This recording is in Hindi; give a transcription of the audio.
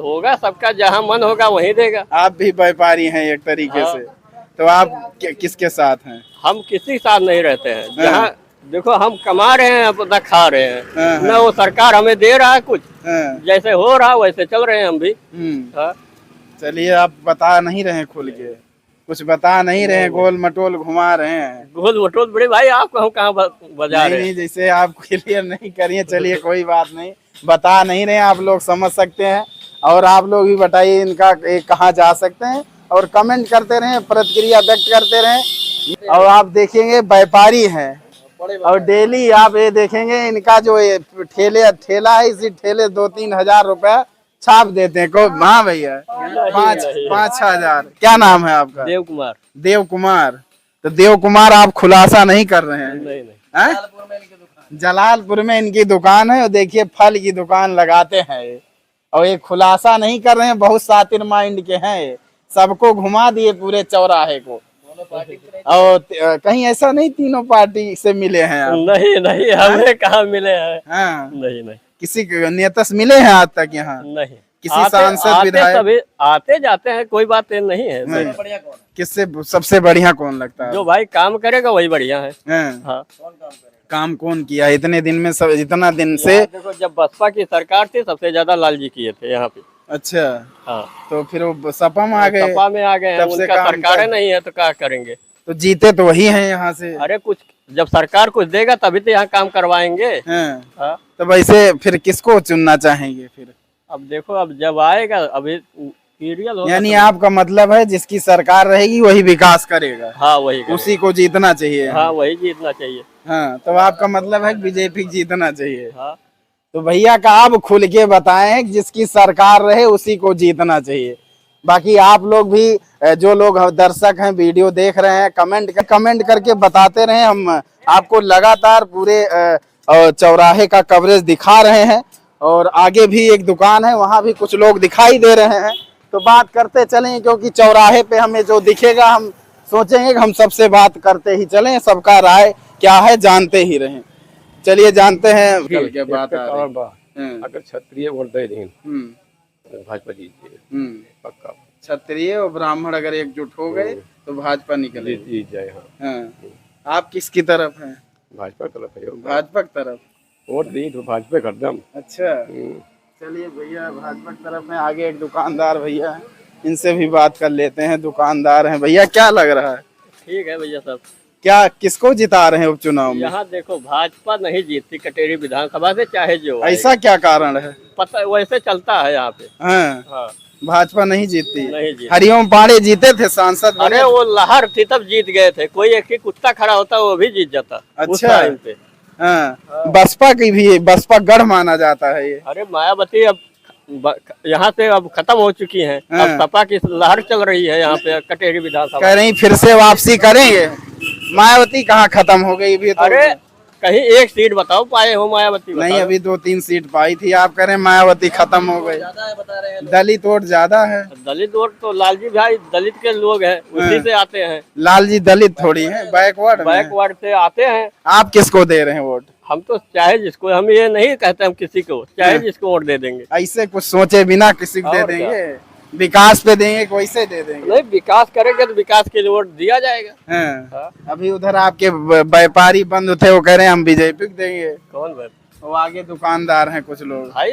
होगा सबका, जहाँ मन होगा वहीं देगा। आप भी व्यापारी हैं एक तरीके से, तो आप किसके साथ हैं? हम किसी साथ नहीं रहते हैं। जहाँ देखो हम कमा रहे हैं, अपना खा रहे हैं, न वो सरकार हमें दे रहा है कुछ। जैसे हो रहा वैसे चल रहे हैं हम भी। चलिए, आप बता नहीं रहे खुल के, कुछ बता नहीं रहे, गोल मटोल घुमा रहे हैं। गोल मटोल बड़े भाई, आपको हम कहाँ बजा रहे हैं? नहीं, जैसे आप क्लियर नहीं करिए, चलिए कोई बात नहीं, बता नहीं रहे, आप लोग समझ सकते हैं। और आप लोग भी बताइए इनका कहाँ जा सकते हैं, और कमेंट करते रहें, प्रतिक्रिया व्यक्त करते रहें। और आप देखेंगे व्यापारी हैं, और डेली आप ये देखेंगे इनका जो ठेला है, इसी ठेले 2-3 हजार रुपए छाप देते हैं। को हाँ भैया, 5-6 हजार। क्या नाम है आपका? देव कुमार। देव कुमार। तो देव कुमार, आप खुलासा नहीं कर रहे हैं? नहीं। जलालपुर में इनकी दुकान है, और देखिए फल की दुकान लगाते हैं ये, और ये खुलासा नहीं कर रहे हैं। बहुत शातिर माइंड के हैं ये, सबको घुमा दिए पूरे चौराहे को। और कहीं ऐसा नहीं तीनों पार्टी से मिले हैं आप? नहीं, हमें कहाँ मिले हैं। नहीं। किसी नेता से मिले हैं आज तक यहाँ? नहीं। किसी सांसद विधायक? आते जाते हैं, कोई बात नहीं है। किससे सबसे बढ़िया कौन लगता है? जो भाई काम करेगा वही बढ़िया है। हाँ। काम कौन किया इतने दिन में? सब इतना दिन से देखो, जब बसपा की सरकार थी सबसे ज्यादा लालजी किए थे यहाँ पे। अच्छा। हाँ। तो फिर वो सपा में आ गए? सपा में आ गए हैं, उनका सरकार नहीं है तो क्या करेंगे? तो जीते तो वही हैं यहाँ से। अरे कुछ जब सरकार कुछ देगा तभी तो यहाँ काम करवाएंगे। हाँ। तो वैसे फिर किसको चुनना चाहेंगे फिर? अब देखो, अब जब आएगा अभी सीरियल होगा। यानी आपका मतलब है जिसकी सरकार रहेगी वही विकास करेगा? हाँ, वही उसी को जीतना चाहिए? हाँ, वही जीतना चाहिए। हाँ, तो आपका मतलब है बीजेपी जीतना चाहिए? हाँ। तो भैया का आप खुल के बताएं, जिसकी सरकार रहे उसी को जीतना चाहिए। बाकी आप लोग भी, जो लोग दर्शक हैं, वीडियो देख रहे हैं, कमेंट करके बताते रहे। हम आपको लगातार पूरे चौराहे का कवरेज दिखा रहे हैं, और आगे भी एक दुकान है, वहां भी कुछ लोग दिखाई दे रहे हैं। तो बात करते चलें, क्योंकि चौराहे पे हमें जो दिखेगा हम सोचेंगे कि हम सबसे बात करते ही चलें, सबका राय क्या है जानते ही रहें। चलिए जानते हैं कल के बात। अगर क्षत्रिय वोट दे दें भाजपा जीतिए, पक्का। क्षत्रिय और ब्राह्मण अगर एकजुट हो गए तो भाजपा निकले, जीत जाए। हाँ। आप किसकी तरफ हैं? भाजपा तरफ है। भाजपा की तरफ वोट दी तो भाजपा कर दम। अच्छा, चलिए भैया, भाजपा की तरफ में। आगे एक दुकानदार भैया है, इनसे भी बात कर लेते हैं। दुकानदार हैं भैया, क्या लग रहा है? ठीक है भैया साहब। क्या किसको जिता रहे हैं उपचुनाव में? यहाँ देखो, भाजपा नहीं जीतती कटेरी विधानसभा से, चाहे जो। ऐसा क्या कारण है? पता वैसे चलता है यहाँ पे। हाँ, भाजपा नहीं जीतती। नहीं जीती। हरिओम पांडे जीते थे सांसद? अरे वो लहर थी तब जीत गए थे, कोई एक ही कुत्ता खड़ा होता वो भी जीत जाता। अच्छा। हाँ, बसपा की भी, बसपा गढ़ माना जाता है ये। अरे मायावती अब यहाँ से अब खत्म हो चुकी हैं। अब सपा की लहर चल रही है यहाँ पे कटेरी विधानसभा। कह रही फिर से वापसी करेंगे। मायावती कहाँ खत्म हो गई भी? तो अरे कहीं एक सीट बताओ पाए हो मायावती? नहीं, अभी 2-3 सीट पाई थी। आप कह रहे हैं मायावती खत्म हो गई। दलित वोट ज्यादा है। दलित वोट तो लालजी भाई दलित के लोग हैं, उसी से आते हैं। लालजी दलित थोड़ी है, बैकवर्ड से आते हैं। आप किसको दे रहे हैं वोट? हम तो चाहे जिसको, हम ये नहीं कहते हम किसी को, चाहे जिसको वोट दे देंगे। ऐसे कुछ सोचे बिना किसी को दे देंगे? विकास पे देंगे, वैसे दे देंगे? नहीं, विकास करेंगे तो विकास के लिए वोट दिया जाएगा। हाँ। अभी उधर आपके व्यापारी बंद थे, वो कह रहे हैं हम बीजेपी को देंगे। कौन भाई? वो आगे दुकानदार हैं कुछ लोग भाई।